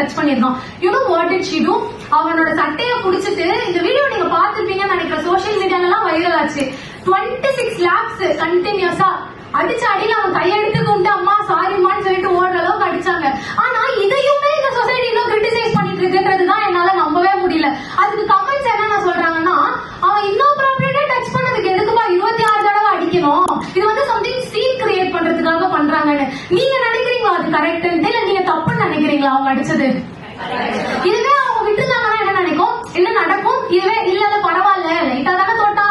Touch பண்ணிருக்கான். You know what did she to? அவனோட சட்டையை புடிச்சிட்டு, இந்த வீடியோ நீங்க பாத்துருப்பீங்கன்னு நினைக்கிறேன், சோசியல் மீடியால எல்லாம் வைரல் ஆச்சு. 26 laps கண்டினியூஸா அடிச்சு அடியில அவன் கையெடுத்து கொண்டு அம்மா சாரிமான்னு சொல்லிட்டு ஓடுற அளவுக்கு அடிச்சாங்க. ஆனா இதையுமே இந்த சொசைட்டி இன்னும் கிரிட்டிசைஸ் பண்ணிட்டு இருக்குன்றதுதான் என்னால நம்பவே முடியல. அதுக்கு கமெண்ட்ஸ் என்ன சொல்றாங்கன்னா, அவன் இன்னோப்ராப்ரியேட்டா டச் பண்ணதுக்கு எதுக்குப்பா 26 தடவை அடிக்கணும், இது வந்து சம்திங் சீன் கிரியேட் பண்றதுக்காக பண்றாங்கன்னு நீங்க நினைக்கிறீங்களா? அது கரெக்ட் இல்ல நீங்க தப்புன்னு நினைக்கிறீங்களா அவங்க அடிச்சது? இதுவே அவங்க விட்டுருந்தாங்கன்னா என்ன நினைக்கும், என்ன நடக்கும்? இதுவே இல்ல பரவாயில்ல லைட்டா தானே தொட்டா